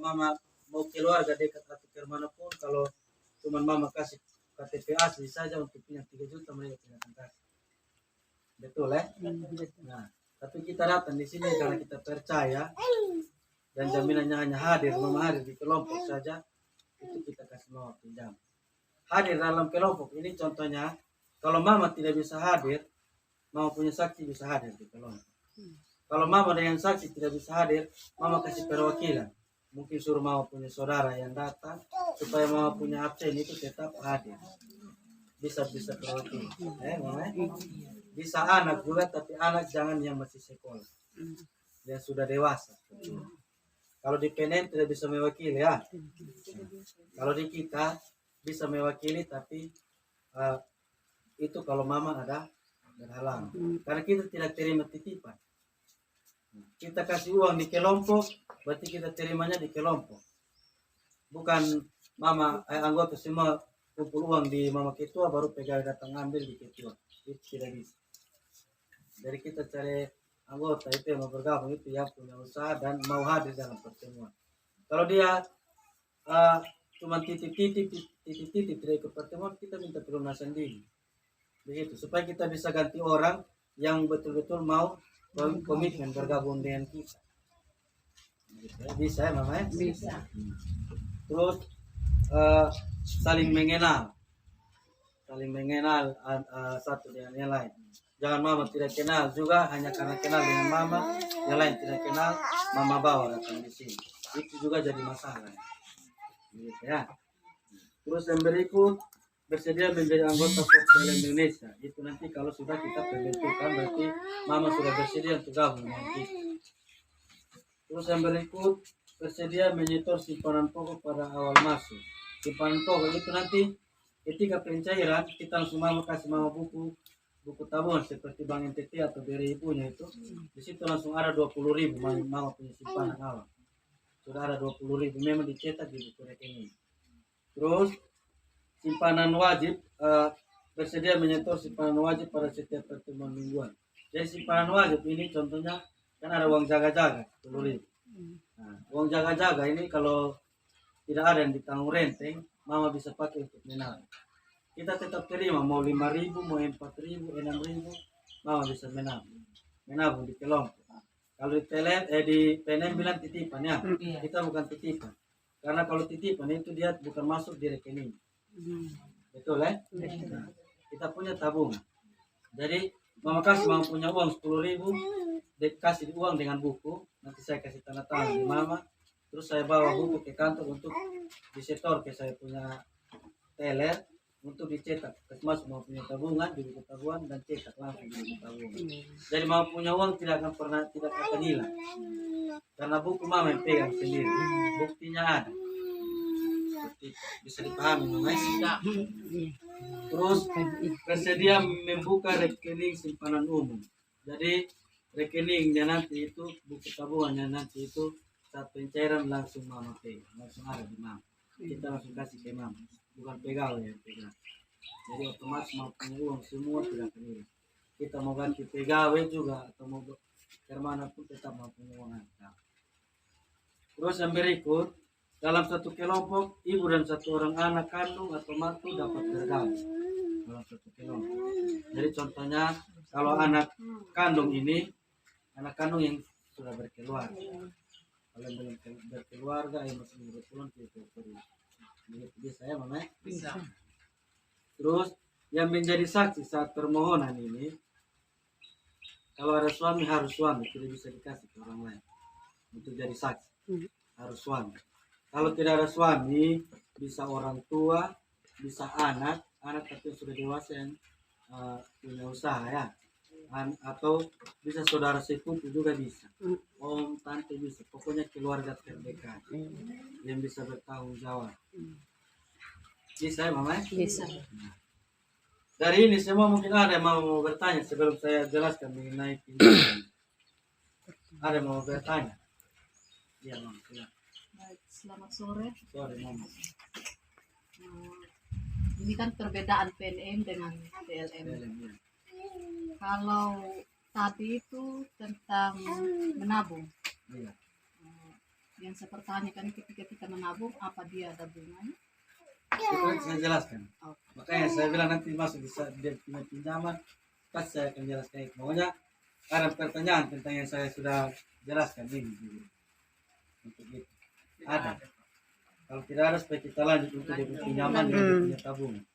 mama mau keluarga dekat atau ke manapun, kalau cuma mama kasih KTP asli saja untuk punya 3 juta mereka tidak akan kasih. Betul ya? Nah, tapi kita datang di sini karena kita percaya dan jaminannya hanya hadir, mama hadir di kelompok saja, itu kita kasih mama pinjam. Hadir dalam kelompok ini contohnya, kalau mama tidak bisa hadir, mama punya saksi bisa hadir di kelompok. Kalau mama dengan saksi tidak bisa hadir, mama kasih perwakilan. Mungkin suruh mama punya saudara yang datang supaya mama punya absen itu tetap hadir. Bisa perwakilan. Mama? Bisa anak juga, tapi anak jangan yang masih sekolah. Yang sudah dewasa. Kalau di PNN tidak bisa mewakili ya. Kalau di kita bisa mewakili, tapi itu kalau mama ada berhalang. Karena kita tidak terima titipan. Kita kasih uang di kelompok, berarti kita terimanya di kelompok. Bukan mama anggota semua kumpul uang di mama ketua baru pegawai datang ambil di ketua. Itu tidak bisa. Jadi kita cari anggota itu yang mau bergabung, itu yang punya usaha dan mau hadir dalam pertemuan. Kalau dia cuma titip-titip tidak ikut pertemuan, kita minta pelunasan diri. Begitu, supaya kita bisa ganti orang yang betul-betul mau komitmen bergabung dengan kita. Bisa ya mama ya? Bisa. Terus saling mengenal satu dengan yang lain. Jangan mama tidak kenal juga hanya karena kenal dengan mama, yang lain tidak kenal, mama bawa datang di sini. Itu juga jadi masalah. Gitu ya. Terus yang berikut, bersedia menjadi anggota Portfolio Indonesia. Itu nanti kalau sudah kita pembentukan, berarti mama sudah bersedia untuk gabung dengan kita. Terus yang berikut, bersedia menyetor simpanan pokok pada awal masuk. Simpanan pokok itu nanti ketika pencairan, kita langsung mama kasih mama buku tabungan seperti Bank NTT atau BRI punya itu. Di situ langsung ada 20.000 mama punya simpanan awal. Sudah ada 20.000 memang dicetak di buku rekening. Terus simpanan wajib, bersedia menyetor simpanan wajib pada setiap pertemuan mingguan. Jadi simpanan wajib ini contohnya kan ada uang jaga-jaga 10.000. Nah, uang jaga-jaga ini kalau tidak ada yang ditanggung renteng, mama bisa pakai untuk menabung. Kita tetap terima mau 5.000, mau 4.000, 6.000, mama bisa menabung di kelompok. Kalau di PNM bilang titipan ya, kita bukan titipan. Karena kalau titipan itu dia bukan masuk di rekening. Betul ya? Nah, kita punya tabungan. Jadi mama kasih mama punya uang 10.000, kasih uang dengan buku. Nanti saya kasih tanda tangan di mama. Terus saya bawa buku ke kantor untuk disetor ke saya punya teller untuk dicetak. Masuk mau punya tabungan di buku tabungan dan cetak langsung di buku tabungan. Jadi mau punya uang tidak akan hilang. Karena buku mama yang pegang sendiri. Buktinya ada. Bisa dipahami mama. Terus bersedia membuka rekening simpanan umum. Jadi rekeningnya nanti itu, buku tabungannya nanti itu saat pencairan langsung mama pegang, langsung ada di mama. Kita langsung kasih ke mama, bukan pegawai yang pegang. Jadi otomatis mau punya uang semua tidak keliru. Kita mau ganti pegawai juga atau mau kemana pun tetap mau punya uang ada. Terus yang berikut, dalam satu kelompok ibu dan satu orang anak kandung atau mantu dapat bergabung dalam satu kelompok. Jadi contohnya kalau anak kandung ini, anak kandung yang sudah berkeluarga. Kalau yang belum berkeluarga, yang masih berkeluarga, itu bisa ya mama? Bisa. Terus yang menjadi saksi saat permohonan ini, kalau ada suami harus suami, tidak bisa dikasih ke orang lain untuk jadi saksi. Harus suami. Kalau tidak ada suami, bisa orang tua, bisa anak tapi sudah dewasa yang punya usaha ya. Atau bisa saudara sepupu juga bisa. Om, tante bisa. Pokoknya keluarga terdekat yang bisa bertanggung jawab. Bisa ya mama? Bisa. Dari ini semua mungkin ada yang mau bertanya sebelum saya jelaskan mengenai pinjaman. Ada yang mau bertanya? Iya mama. Baik, selamat sore. Sore mama. Ini kan perbedaan PNM dengan PLM. Kalau tadi itu tentang menabung. Iya. Yang saya pertanyakan ketika kita menabung, apa dia ada bunganya? Itu yang saya jelaskan. Oh, Makanya saya bilang nanti masuk di saat dia punya pinjaman, pas saya akan jelaskan itu. Pokoknya ada pertanyaan tentang yang saya sudah jelaskan ini. Untuk itu. Ada. Kalau tidak ada supaya kita lanjut untuk dia punya pinjaman dan dia punya tabungan.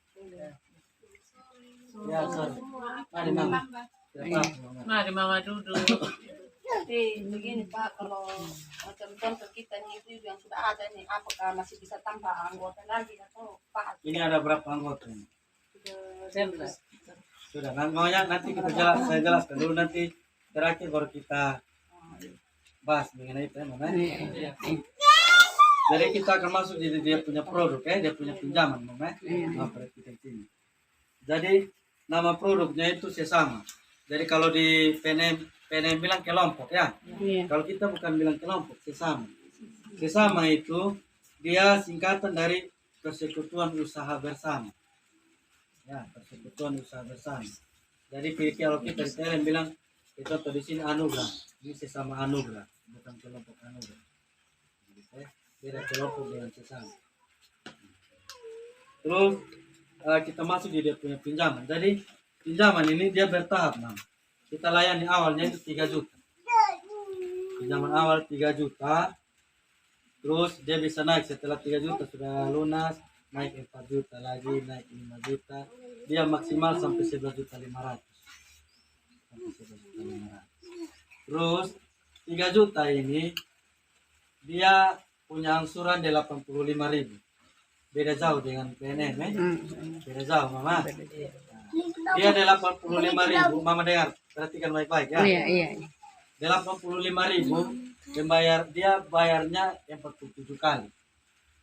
Ya, sorry. Mari mama. Tidak apa-apa, Mama. Mari mama duduk. begini Pak, kalau macam contoh kita nih itu yang sudah ada nih, apakah masih bisa tambah anggota lagi atau Pak? Ini ada berapa anggota ini? Sudah. Sudah, nanti kita saya jelaskan dulu nanti terakhir baru kita bahas mengenai itu ya, Mama. Jadi kita akan masuk di dia punya produk ya, dia punya pinjaman, Mama. Nah, perhatikan sini. Jadi nama produknya itu sesama. Jadi kalau di PNM bilang kelompok ya. Kalau kita bukan bilang kelompok, sesama. Sesama itu dia singkatan dari Persekutuan Usaha Bersama. Ya, Persekutuan Usaha Bersama. Jadi kalau kita di PNM bilang itu di sini anugerah, ini sesama anugerah, bukan kelompok anugerah. Beda kelompok dengan sesama. Terus kita masuk di dia punya pinjaman. Jadi pinjaman ini dia bertahap, Mam. Kita layani awalnya itu 3 juta. Pinjaman awal 3 juta. Terus dia bisa naik setelah 3 juta sudah lunas, naik 4 juta lagi, naik 5 juta. Dia maksimal sampai 11.500.000. Sampai 11.500.000. Terus 3 juta ini dia punya angsuran 85.000. Beda jauh dengan PNM, beda jauh, Mama. Dia 85.000, Mama dengar, perhatikan baik-baik ya. Iya. 85.000 dia bayarnya 47 kali.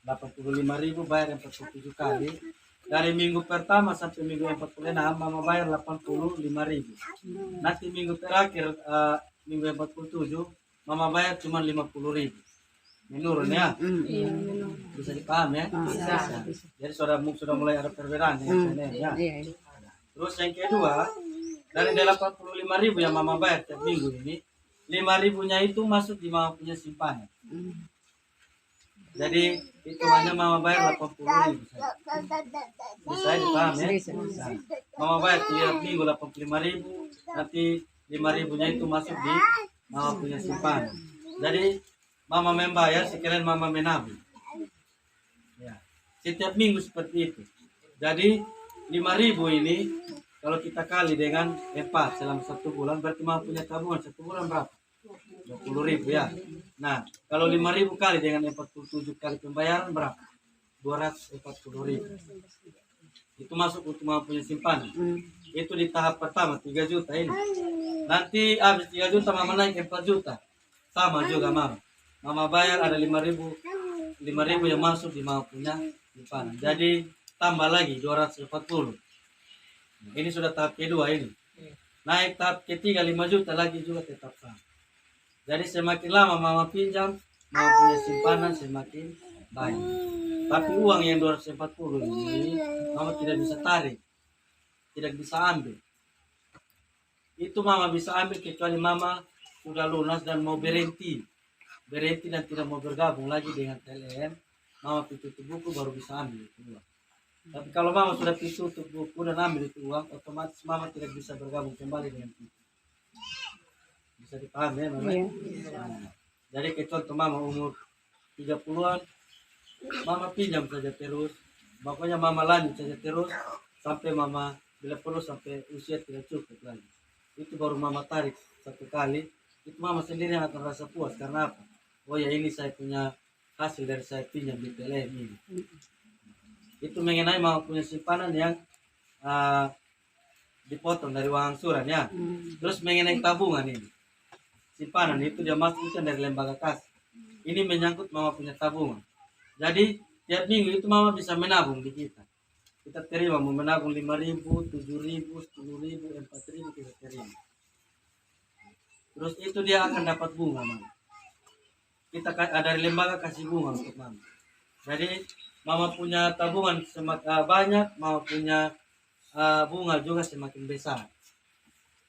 85.000 bayar 47 kali. Dari minggu pertama sampai minggu 46 Mama bayar 85.000. Nanti minggu terakhir minggu 47 Mama bayar cuma 50.000. Menurun ya. Bisa dipaham ya. Bisa. Jadi sudah mulai ada perbedaan ya. Terus yang kedua, dari 85.000 yang Mama bayar tiap minggu ini, 5.000-nya itu masuk di Mama punya simpanan. Jadi hitungannya Mama bayar 80.000 saja. Bisa dipaham ya? Bisa. Mama bayar tiap minggu 85.000, nanti 5.000-nya itu masuk di Mama punya simpanan. Jadi Mama membayar, sekalian Mama menabung. Ya. Setiap minggu seperti itu. Jadi 5.000 ini kalau kita kali dengan 4 selama 1 bulan, berarti Mama punya tabungan 1 bulan berapa? 20.000 ya. Nah, kalau 5.000 kali dengan 47 kali pembayaran berapa? 240.000. Itu masuk untuk Mama punya simpanan. Itu di tahap pertama 3 juta ini. Nanti habis 3 juta Mama naik 4 juta. Sama juga Mama. Mama bayar ada 5.000 yang masuk di Mama punya simpanan. Jadi tambah lagi 240. Ini sudah tahap kedua ini. Naik tahap ketiga 5 juta lagi juga tetap sama. Jadi semakin lama Mama pinjam, Mama punya simpanan semakin banyak. Tapi uang yang 240 ini Mama tidak bisa tarik. Tidak bisa ambil. Itu Mama bisa ambil kecuali Mama sudah lunas dan mau berhenti dan tidak mau bergabung lagi dengan TLM, Mama tutup buku baru bisa ambil itu uang. Tapi kalau Mama sudah tutup buku dan ambil itu uang, otomatis Mama tidak bisa bergabung kembali dengan itu. Bisa dipahami ya Mama? Nah, jadi ke contoh Mama umur 30-an, Mama pinjam saja terus, pokoknya Mama lanjut saja terus sampai Mama bila perlu sampai usia tidak cukup lagi. Itu baru Mama tarik 1 kali, itu Mama sendiri yang akan rasa puas. Karena apa? Oh ya, ini saya punya hasil dari saya pinjam di PLN ini. Itu mengenai Mama punya simpanan yang dipotong dari uang angsuran ya. Terus mengenai tabungan ini, simpanan itu dia masukkan dari lembaga kas. Ini menyangkut Mama punya tabungan. Jadi tiap minggu itu Mama bisa menabung di kita. Kita terima mau menabung 5.000, 7.000, 10.000, 4.000 kita terima. Terus itu dia akan dapat bunga Mama. Kita ada lembaga kasih bunga untuk Mama. Jadi Mama punya tabungan semakin banyak, Mama punya bunga juga semakin besar.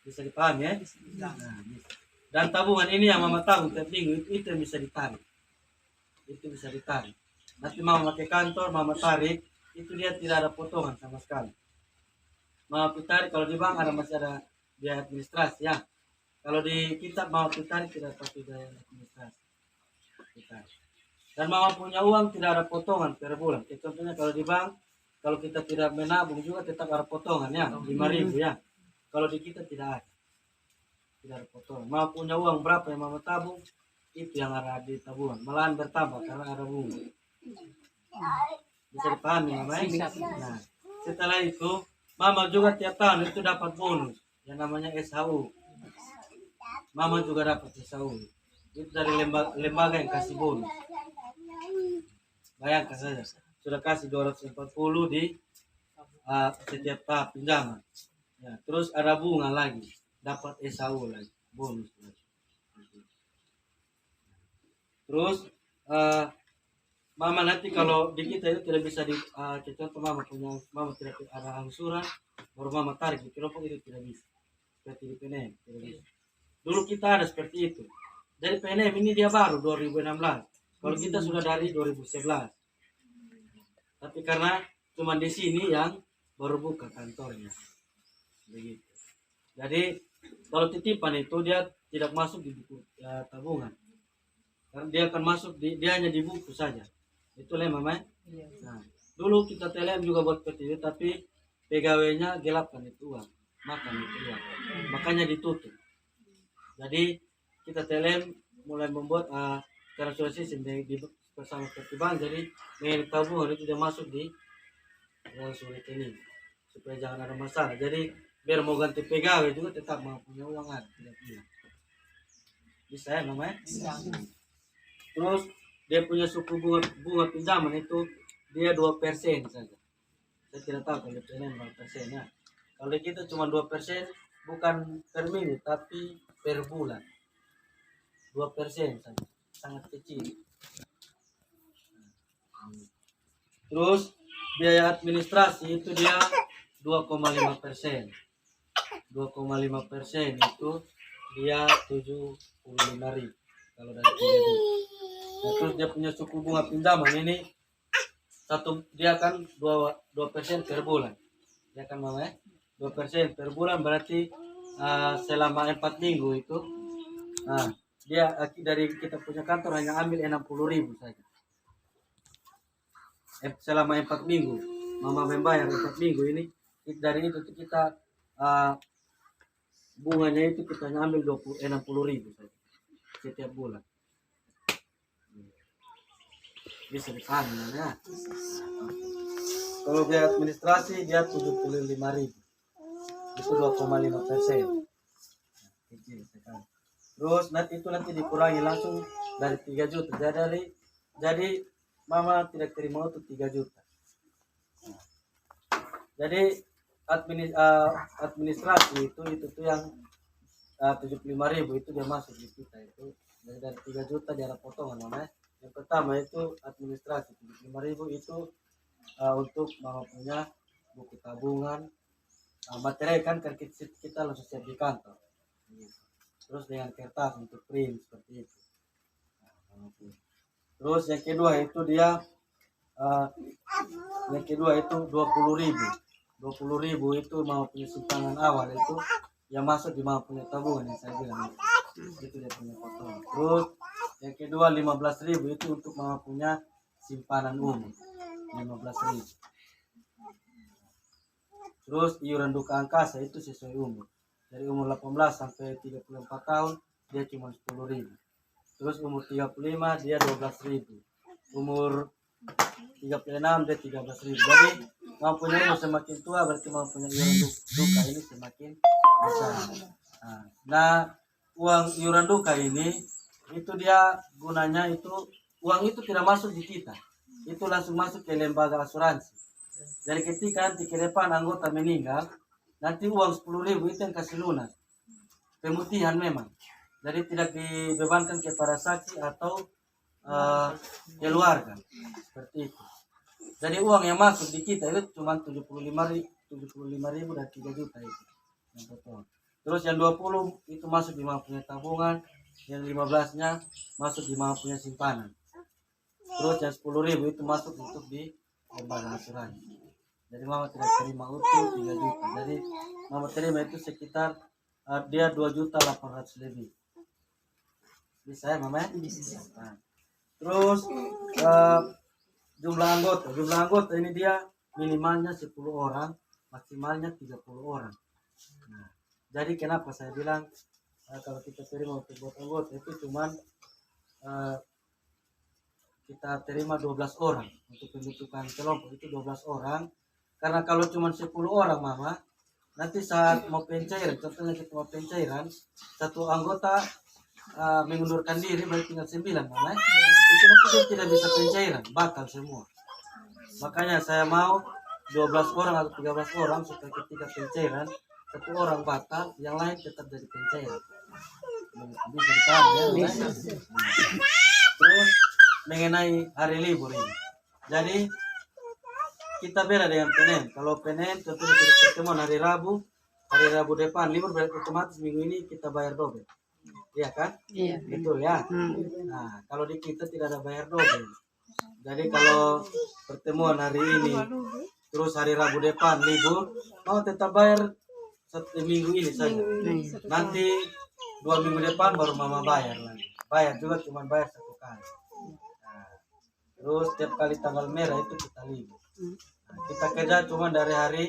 Bisa dipahami ya? Nah, bisa. Dan tabungan ini yang Mama tabung tiap minggu itu yang bisa ditarik. itu bisa ditarik. Nanti mama pakai kantor, mama tarik, itu dia tidak ada potongan sama sekali. Mama tarik kalau di bank masih ada biaya administrasi ya. Kalau di kita mama tarik tidak pakai biaya administrasi. Ditarik. Dan mama punya uang tidak ada potongan per bulan. Contohnya kalau di bank, kalau kita tidak menabung juga tetap ada potongan ya, 5.000 ya. Kalau di kita tidak ada. Tidak ada potongan. Mama punya uang berapa yang mama tabung, itu yang ada di tabungan. Malahan bertambah karena ada bunga. Bisa dipahami mama? Nah, setelah itu mama juga tiap tahun itu dapat bonus yang namanya SHU. Mama juga dapat SHU. Itu dari lembaga yang kasih bonus. Bayangkan saja, sudah kasih 240 di setiap tahap pinjaman. Ya, terus ada bunga lagi, dapat SHU lagi, bonus lagi. Terus mama nanti kalau di kita itu tidak bisa di contoh mama tidak ada angsuran, baru mama tarik di kelompok itu tidak bisa. Seperti di PNM tidak bisa. Dulu kita ada seperti itu. Jadi PNM ini dia baru 2016. Kalau kita sudah dari 2011. Tapi karena cuma di sini yang baru buka kantornya. Begitu. Jadi kalau titipan itu dia tidak masuk di buku tabungan. Karena dia akan masuk dia hanya di buku saja. Itu lah mama. Nah, dulu kita TLM juga buat seperti itu, tapi pegawainya gelapkan itu uang, makan itu uang. Makanya ditutup. Jadi kita TLM mulai membuat karena sudah sistem di bersama seperti bank, jadi milik tabungan itu dia masuk di sulit ini supaya jangan ada masalah. Jadi biar mau ganti pegawai juga tetap mau punya uang ada, tidak punya. Bisa ya namanya? Terus dia punya suku bunga pinjaman itu dia 2% saja. Saya tidak tahu kalau PNM berapa persen ya. Kalau kita cuma 2%, bukan per minggu tapi per bulan. 2% saja, sangat kecil. Terus biaya administrasi itu dia 2,5%. 2,5% itu dia 75.000 kalau dari 3 juta. Nah, terus dia punya suku bunga pinjaman ini dia kan 2% per bulan. Ya kan mama ya? 2% per bulan berarti selama 4 minggu itu dia dari kita punya kantor hanya ambil 60.000 saja. Selama 4 minggu mama membayar 4 minggu ini, dari itu kita bunganya itu kita ambil 60.000 saja setiap bulan. Bisa dipahami ya. Kalau biaya administrasi dia 75.000, itu 2,5%. Kecil sekali. Terus nanti dikurangi langsung dari 3 juta. Jadi mama tidak terima untuk 3 juta. Jadi administrasi itu yang 75.000 itu dia masuk di kita itu. Jadi dari 3 juta dia ada potongan mama. Yang pertama itu administrasi 75.000 itu untuk mama punya buku tabungan, materi kan kita langsung siap di kantor. Terus dengan kertas untuk print seperti itu. Terus yang kedua itu dia yang kedua itu 20.000 itu mau punya simpanan awal itu yang masuk di mau punya tabungan yang saya bilang itu dia punya potongan. Terus yang kedua 15.000 itu untuk mau punya simpanan umum 15.000. Terus iuran duka angkasa itu sesuai umur. Dari umur 18 sampai 34 tahun dia cuma 10.000. Terus umur 35 dia 12.000. Umur 36 dia 13.000. Jadi mampunya umur semakin tua berarti mampunya iuran duka ini semakin besar. Nah, uang iuran duka ini itu dia gunanya itu uang itu tidak masuk di kita. Itu langsung masuk ke lembaga asuransi. Jadi ketika nanti ke depan anggota meninggal, nanti uang 10.000 itu yang kasih lunas. Pemutihan memang. Jadi tidak dibebankan kepada saksi atau keluarga. Seperti itu. Jadi uang yang masuk di kita itu cuma 75.000 dan 3 juta itu. Yang potong. Terus yang 20 itu masuk di punya tabungan, yang 15-nya masuk di punya simpanan. Terus yang 10.000 itu masuk untuk di lembaga asuransi. Jadi mama tidak terima utuh 3 juta. Jadi mama terima itu sekitar dia 2.800.000 lebih. Bisa ya mama? Nah, terus jumlah anggota ini dia minimalnya 10 orang, maksimalnya 30 orang. Nah, jadi kenapa saya bilang kalau kita terima untuk buat anggota itu cuman kita terima 12 orang untuk pembentukan kelompok itu 12 orang. Karena kalau cuma 10 orang mama, nanti saat mau pencairan, contohnya kita mau pencairan, satu anggota mengundurkan diri berarti tinggal 9 mama. Itu nanti dia tidak bisa pencairan, batal semua. Makanya saya mau 12 orang atau 13 orang supaya ketika pencairan, satu orang batal, yang lain tetap jadi pencairan. Bisa dipahami ya? Terus mengenai hari libur ini. Jadi kita beda dengan Penen. Kalau Penen contohnya kita pertemuan hari Rabu depan libur berarti otomatis minggu ini kita bayar double. Iya kan? Iya. Betul ya. Nah, kalau di kita tidak ada bayar double. Jadi kalau pertemuan hari ini terus hari Rabu depan libur, mau tetap bayar minggu ini saja. Nanti 2 minggu depan baru mama bayar lagi. Bayar juga cuma bayar 1 kali. Nah, terus setiap kali tanggal merah itu kita libur. Nah, kita kerja cuma dari hari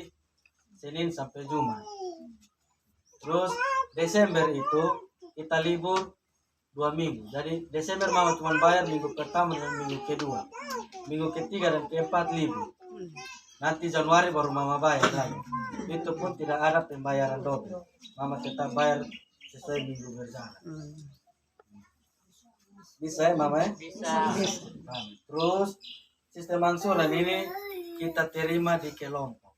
Senin sampai Jumat. Terus Desember itu kita libur 2 minggu. Jadi Desember mama cuma bayar minggu pertama dan minggu kedua. Minggu ketiga dan keempat libur. Nanti Januari baru mama bayar lagi. Itu pun tidak ada pembayaran double. Mama tetap bayar sesuai minggu berjalan. Bisa ya mama ya? Bisa. Nah, terus sistem angsuran ini kita terima di kelompok,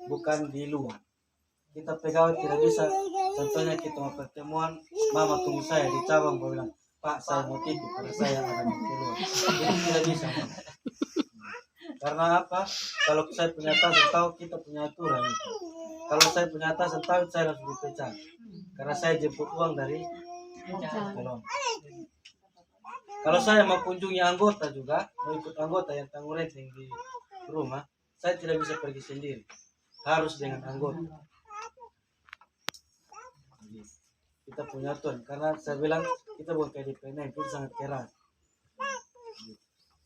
bukan di luar. Kita pegawai tidak bisa, contohnya kita mau pertemuan, mama tunggu saya di cabang, mau bilang, Pak saya mau tidur karena saya ada di keluar. Itu tidak bisa mama. Karena apa? Kalau saya punya atasan tahu kita punya aturan itu. Kalau saya punya atasan tahu saya langsung dipecat. Karena saya jemput uang dari kelompok. Kalau saya mau kunjungi anggota juga, mau ikut anggota yang tanggung rating di rumah, saya tidak bisa pergi sendiri. Harus dengan anggota. Kita punya aturan. Karena saya bilang kita bukan kayak di PNM, kita sangat keras.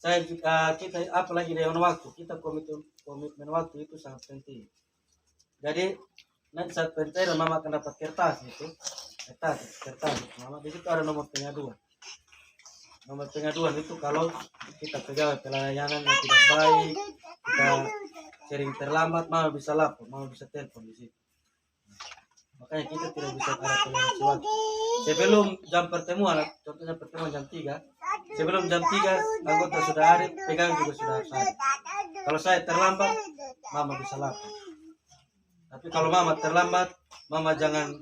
Kita apalagi dengan waktu, kita komitmen waktu itu sangat penting. Jadi nanti saat pencairan mama akan dapat kertas itu, kertas mama di situ ada nomor pengaduan. Nomor pengaduan itu kalau kita pegawai pelayanan yang tidak baik, kita sering terlambat, mama bisa lapor, mama bisa telepon di situ. Makanya kita tidak bisa ada toleransi waktu. Sebelum jam pertemuan, contohnya pertemuan jam 3, sebelum jam 3 anggota sudah ada, pegawai juga sudah harus ada. Kalau saya terlambat, mama bisa lapor. Tapi kalau mama terlambat, mama jangan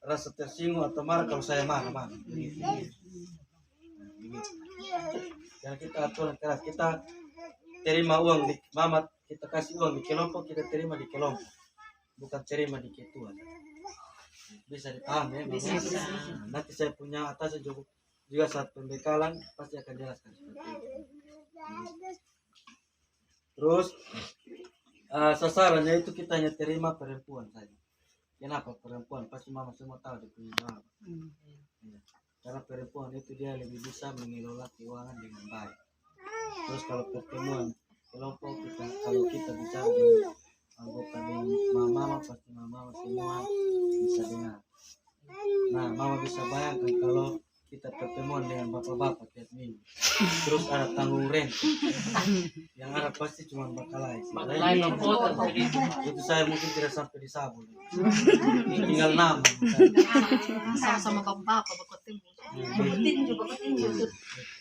rasa tersinggung atau marah kalau saya marah. Jangan kita aturan keras, kita terima uang di mama, kita kasih uang di kelompok, kita terima di kelompok, bukan terima di ketua. Bisa dipahami ya mama? Nanti saya punya atas juga saat pembekalan pasti akan jelaskan seperti itu. Terus sasarannya itu kita hanya terima perempuan saja. Kenapa perempuan? Pasti mama semua tahu dia punya mama. Ya. Karena perempuan itu dia lebih bisa mengelola keuangan dengan baik. Terus kalau pertemuan kelompok kita, kalau kita bicara dengan anggota dengan mama, pasti mama semua bisa dengar. Nah, mama bisa bayangkan kalau kita pertemuan dengan bapak-bapak tiap minggu. Terus ada tanggung rent. Yang ada pasti cuma bakalai. Itu saya mungkin tidak sampai di Sabun. Tinggal nama. Sama-sama bapak berketemu. Bertinju.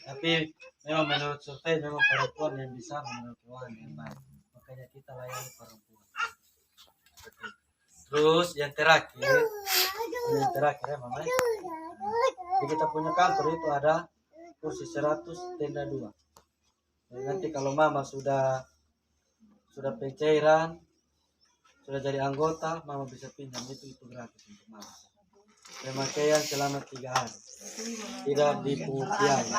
Tapi memang menurut survei memang perempuan yang bisa mengelola keuangan yang baik. Makanya kita layani perempuan. Terus yang terakhir ya mama. Di kita punya kantor itu ada kursi 100, tenda 2. Dan nanti kalau mama sudah pencairan, sudah jadi anggota, mama bisa pinjam itu gratis untuk mama. Pemakaian selama 3 hari, tidak dipungut biaya.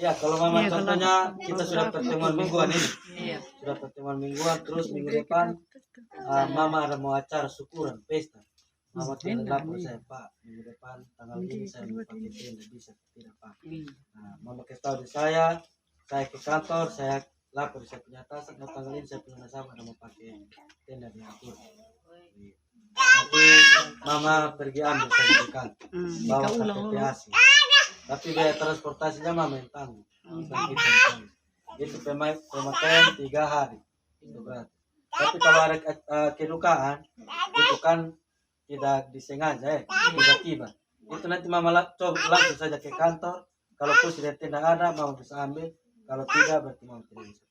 Iya, kalau mama contohnya kita sudah pertemuan mingguan ini. Iya. Sudah pertemuan mingguan, terus minggu depan mama ada mau acara syukuran, pesta. Mama tidak lapor saya, Pak, minggu depan tanggal ini saya mau pakai tenda, bisa tidak Pak? Nah, mama kasih tahu di saya ke kantor, saya lapor saya punya atasan, mau tanggal ini saya punya sama ada mau pakai tenda di atur. Nanti mama pergi ambil saya di kantor, bawa KTP asli. Tapi biaya transportasinya mama yang tanggung, bukan kita yang tanggung. Itu pemakaian 3 hari, itu berarti. Tapi kalau ada kedukaan, itu kan tidak disengaja tiba-tiba. Itu nanti mama coba langsung saja ke kantor. Kalau kursi dan tenda ada, mama bisa ambil. Kalau tidak, berarti mama tidak bisa.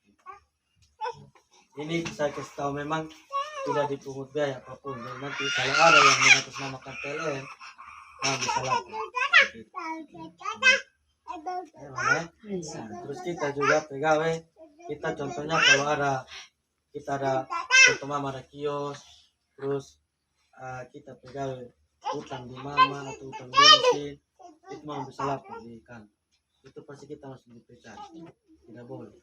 Ini saya kasih tahu memang tidak dipungut biaya apapun. Dan nanti kalau ada yang mengatasnamakan PLN, mama bisa lapor. Nah, terus kita juga pegawai, kita contohnya kalau kita ada contoh mama ada kios, terus kita pegawai utang di mama atau utang bensin, itu mama bisa lapor di kantor. Itu pasti kita langsung dipecat, tidak boleh.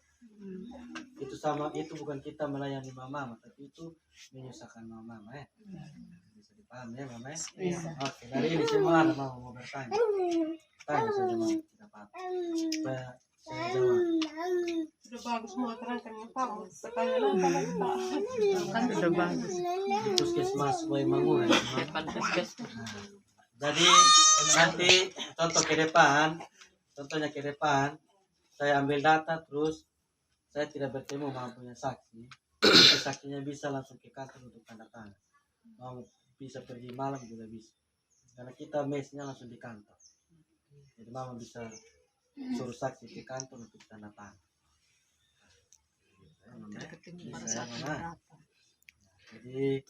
Itu sama, itu bukan kita melayani mama, tapi itu menyusahkan mama ya. Bisa dipahami ya mama ya. Oke, dari ini semua ada mama mau bertanya. Tanya saja mama, tidak apa-apa. Saya jawab. Sudah bagus semua terangkan yang kamu. Pertanyaan lagi Pak. Kan sudah bagus. Di Puskesmas Waimanguran. Depan puskesmas. Jadi nanti contohnya ke depan, saya ambil data terus saya tidak bertemu mau punya saksi. Jadi saksinya bisa langsung ke kantor untuk tanda tangan. Mau bisa pergi malam juga bisa. Karena kita mesnya langsung di kantor. Jadi mama bisa suruh saksi ke kantor untuk tanda tangan. Bisa, ya, Mama. Jadi